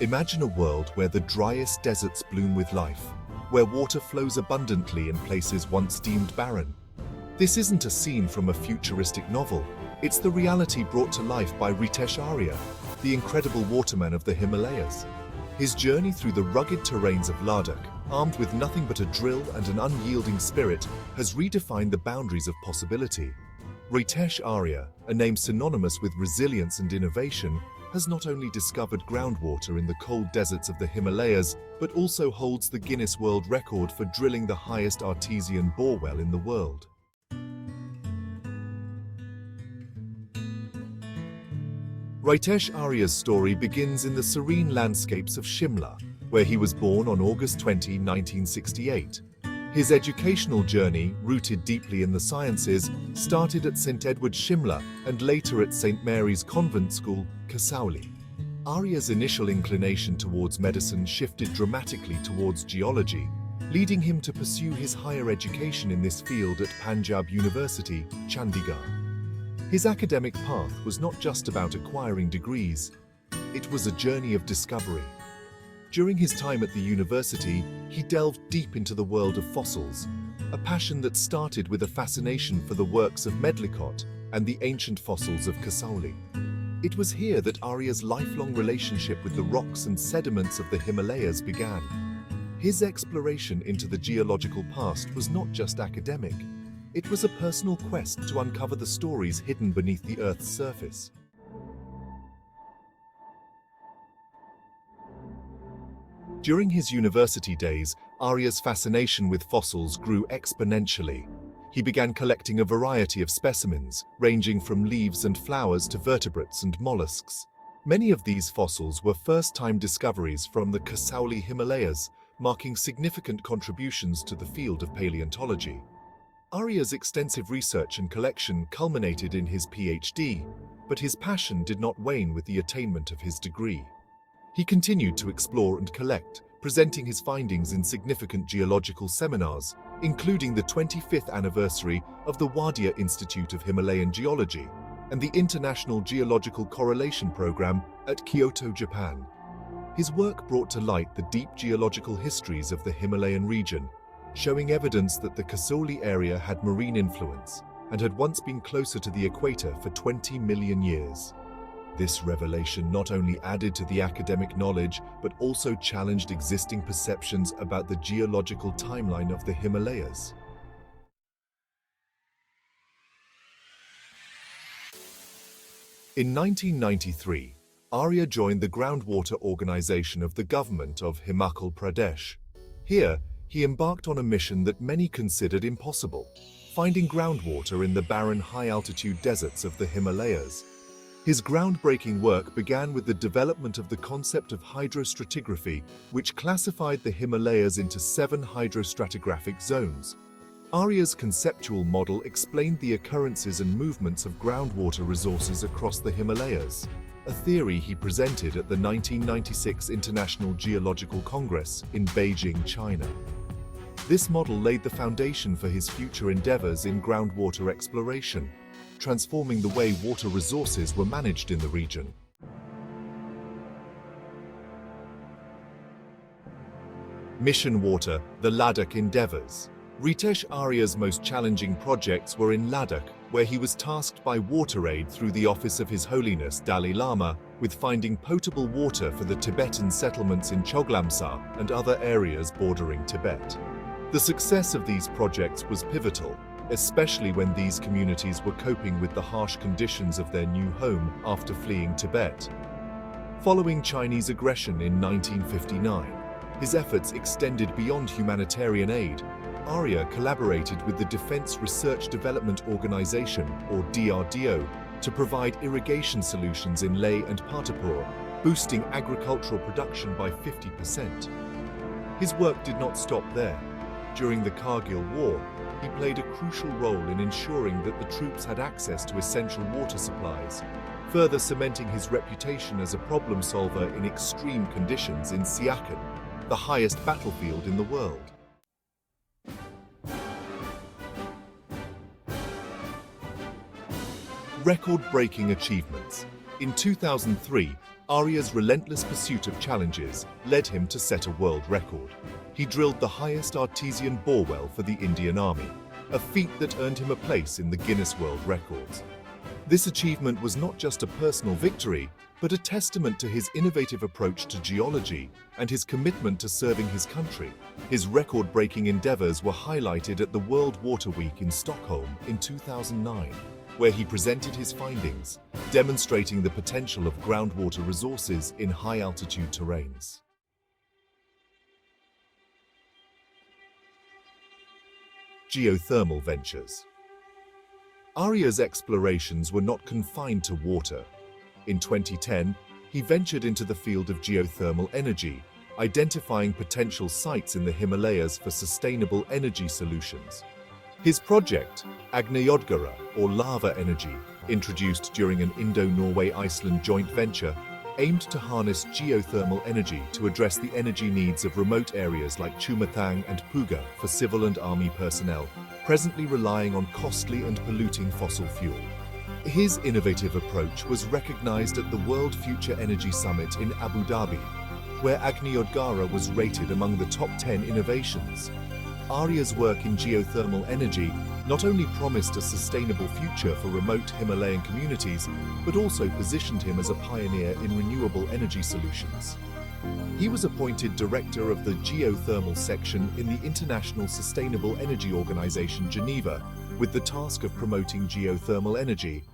Imagine a world where the driest deserts bloom with life, where water flows abundantly in places once deemed barren. This isn't a scene from a futuristic novel. It's the reality brought to life by Ritesh Arya, the incredible waterman of the Himalayas. His journey through the rugged terrains of Ladakh, armed with nothing but a drill and an unyielding spirit, has redefined the boundaries of possibility. Ritesh Arya, a name synonymous with resilience and innovation, has not only discovered groundwater in the cold deserts of the Himalayas, but also holds the Guinness World Record for drilling the highest artesian borewell in the world. Ritesh Arya's story begins in the serene landscapes of Shimla, where he was born on August 20, 1968. His educational journey, rooted deeply in the sciences, started at St. Edward's Shimla and later at St. Mary's Convent School, Kasauli. Arya's initial inclination towards medicine shifted dramatically towards geology, leading him to pursue his higher education in this field at Punjab University, Chandigarh. His academic path was not just about acquiring degrees, it was a journey of discovery. During his time at the university, he delved deep into the world of fossils, a passion that started with a fascination for the works of Medlicott and the ancient fossils of Kasauli. It was here that Arya's lifelong relationship with the rocks and sediments of the Himalayas began. His exploration into the geological past was not just academic. It was a personal quest to uncover the stories hidden beneath the Earth's surface. During his university days, Arya's fascination with fossils grew exponentially. He began collecting a variety of specimens, ranging from leaves and flowers to vertebrates and molluscs. Many of these fossils were first-time discoveries from the Kasauli Himalayas, marking significant contributions to the field of paleontology. Arya's extensive research and collection culminated in his Ph.D., but his passion did not wane with the attainment of his degree. He continued to explore and collect, presenting his findings in significant geological seminars, including the 25th anniversary of the Wadia Institute of Himalayan Geology and the International Geological Correlation Program at Kyoto, Japan. His work brought to light the deep geological histories of the Himalayan region, showing evidence that the Kasauli area had marine influence and had once been closer to the equator for 20 million years. This revelation not only added to the academic knowledge, but also challenged existing perceptions about the geological timeline of the Himalayas. In 1993, Arya joined the groundwater organization of the government of Himachal Pradesh. Here, he embarked on a mission that many considered impossible, finding groundwater in the barren high-altitude deserts of the Himalayas. His groundbreaking work began with the development of the concept of hydrostratigraphy, which classified the Himalayas into 7 hydrostratigraphic zones. Arya's conceptual model explained the occurrences and movements of groundwater resources across the Himalayas, a theory he presented at the 1996 International Geological Congress in Beijing, China. This model laid the foundation for his future endeavors in groundwater exploration, transforming the way water resources were managed in the region. Mission Water, the Ladakh endeavors. Ritesh Arya's most challenging projects were in Ladakh, where he was tasked by WaterAid through the Office of His Holiness Dalai Lama with finding potable water for the Tibetan settlements in Choglamsa and other areas bordering Tibet. The success of these projects was pivotal, especially when these communities were coping with the harsh conditions of their new home after fleeing Tibet. Following Chinese aggression in 1959, his efforts extended beyond humanitarian aid. Arya collaborated with the Defense Research Development Organization, or DRDO, to provide irrigation solutions in Leh and Patipur, boosting agricultural production by 50%. His work did not stop there. During the Kargil War, he played a crucial role in ensuring that the troops had access to essential water supplies, further cementing his reputation as a problem solver in extreme conditions in Siachen, the highest battlefield in the world. Record-breaking achievements. In 2003, Arya's relentless pursuit of challenges led him to set a world record. He drilled the highest artesian borewell for the Indian Army, a feat that earned him a place in the Guinness World Records. This achievement was not just a personal victory, but a testament to his innovative approach to geology and his commitment to serving his country. His record-breaking endeavors were highlighted at the World Water Week in Stockholm in 2009, where he presented his findings, demonstrating the potential of groundwater resources in high-altitude terrains. Geothermal ventures. Arya's explorations were not confined to water. In 2010, he ventured into the field of geothermal energy, identifying potential sites in the Himalayas for sustainable energy solutions. His project, Agnyodgara, or lava energy, introduced during an Indo-Norway-Iceland joint venture, aimed to harness geothermal energy to address the energy needs of remote areas like Chumathang and Puga for civil and army personnel, presently relying on costly and polluting fossil fuel. His innovative approach was recognized at the World Future Energy Summit in Abu Dhabi, where Agnyodgara was rated among the top 10 innovations. Arya's work in geothermal energy not only promised a sustainable future for remote Himalayan communities, but also positioned him as a pioneer in renewable energy solutions. He was appointed director of the geothermal section in the International Sustainable Energy Organization, Geneva, with the task of promoting geothermal energy.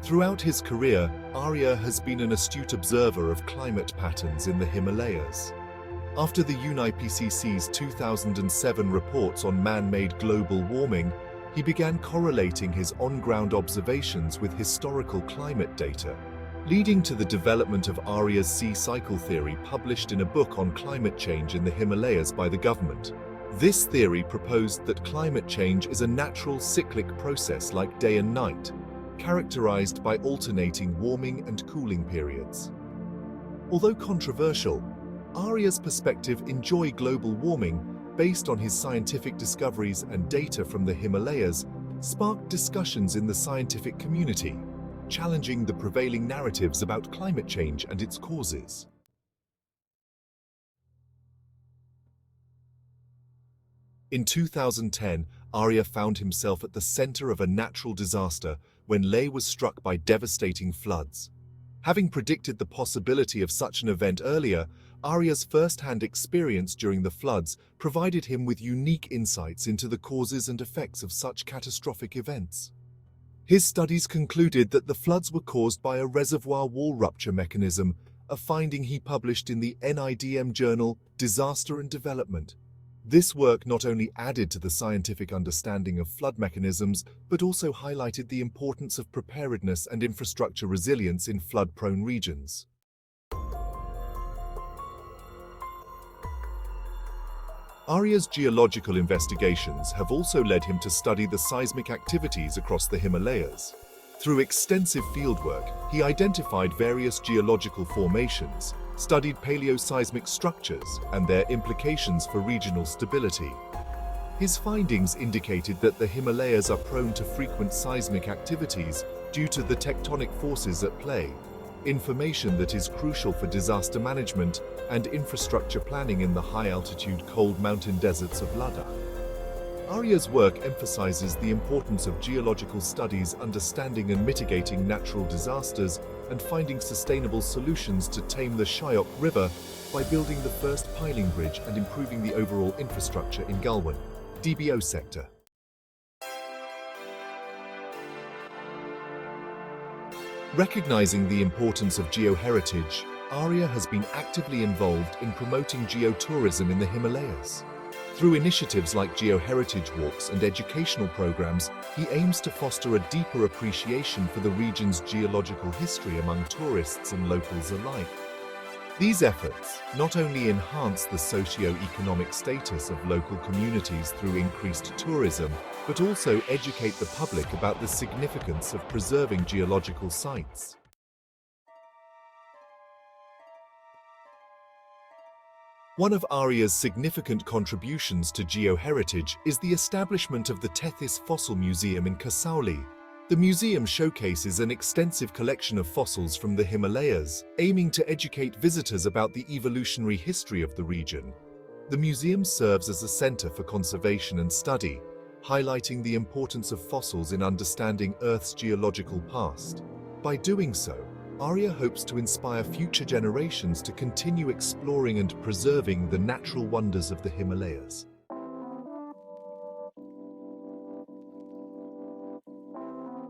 Throughout his career, Arya has been an astute observer of climate patterns in the Himalayas. After the UNIPCC's 2007 reports on man-made global warming, he began correlating his on-ground observations with historical climate data, leading to the development of Arya's sea cycle theory published in a book on climate change in the Himalayas by the government. This theory proposed that climate change is a natural cyclic process like day and night, characterized by alternating warming and cooling periods. Although controversial, Arya's perspective enjoyed global warming, based on his scientific discoveries and data from the Himalayas, sparked discussions in the scientific community, challenging the prevailing narratives about climate change and its causes. In 2010, Arya found himself at the center of a natural disaster when Leh was struck by devastating floods. Having predicted the possibility of such an event earlier, Arya's first-hand experience during the floods provided him with unique insights into the causes and effects of such catastrophic events. His studies concluded that the floods were caused by a reservoir wall rupture mechanism, a finding he published in the NIDM journal Disaster and Development. This work not only added to the scientific understanding of flood mechanisms, but also highlighted the importance of preparedness and infrastructure resilience in flood-prone regions. Arya's geological investigations have also led him to study the seismic activities across the Himalayas. Through extensive fieldwork, he identified various geological formations, studied paleoseismic structures and their implications for regional stability. His findings indicated that the Himalayas are prone to frequent seismic activities due to the tectonic forces at play, information that is crucial for disaster management and infrastructure planning in the high-altitude cold mountain deserts of Ladakh. Arya's work emphasizes the importance of geological studies, understanding and mitigating natural disasters, and finding sustainable solutions to tame the Shyok River by building the first piling bridge and improving the overall infrastructure in Galwan, DBO sector. Recognizing the importance of geoheritage, Arya has been actively involved in promoting geotourism in the Himalayas. Through initiatives like geoheritage walks and educational programs, he aims to foster a deeper appreciation for the region's geological history among tourists and locals alike. These efforts not only enhance the socio-economic status of local communities through increased tourism, but also educate the public about the significance of preserving geological sites. One of Arya's significant contributions to geoheritage is the establishment of the Tethys Fossil Museum in Kasauli, The museum showcases an extensive collection of fossils from the Himalayas, aiming to educate visitors about the evolutionary history of the region. The museum serves as a center for conservation and study, highlighting the importance of fossils in understanding Earth's geological past. By doing so, Arya hopes to inspire future generations to continue exploring and preserving the natural wonders of the Himalayas.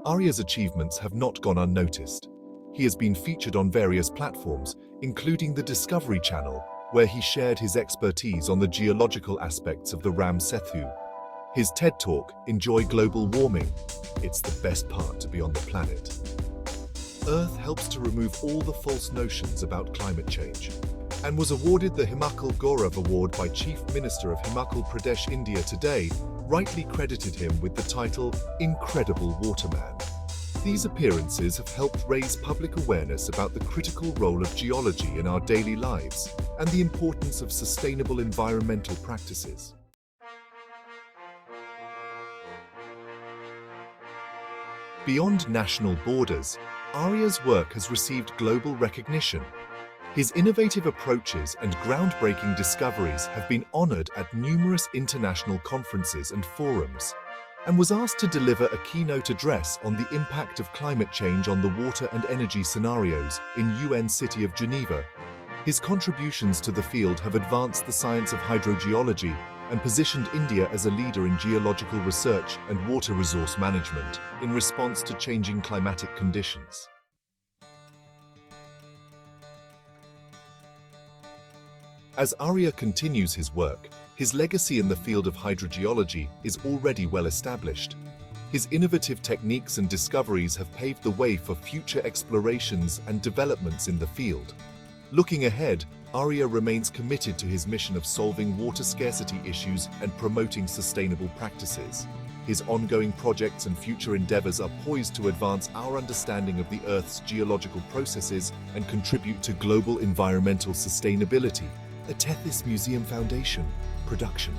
Arya's achievements have not gone unnoticed. He has been featured on various platforms, including the Discovery Channel, where he shared his expertise on the geological aspects of the Ram Setu. His TED Talk, Enjoy Global Warming, it's the best part to be on the planet. Earth helps to remove all the false notions about climate change, and was awarded the Himachal Gaurav Award by Chief Minister of Himachal Pradesh, India today, rightly credited him with the title Incredible WaterMan. These appearances have helped raise public awareness about the critical role of geology in our daily lives and the importance of sustainable environmental practices. Beyond national borders, Arya's work has received global recognition. His innovative approaches and groundbreaking discoveries have been honored at numerous international conferences and forums, and was asked to deliver a keynote address on the impact of climate change on the water and energy scenarios in UN City of Geneva. His contributions to the field have advanced the science of hydrogeology and positioned India as a leader in geological research and water resource management in response to changing climatic conditions. As Arya continues his work, his legacy in the field of hydrogeology is already well established. His innovative techniques and discoveries have paved the way for future explorations and developments in the field. Looking ahead, Arya remains committed to his mission of solving water scarcity issues and promoting sustainable practices. His ongoing projects and future endeavors are poised to advance our understanding of the Earth's geological processes and contribute to global environmental sustainability. A Tethys Museum Foundation production.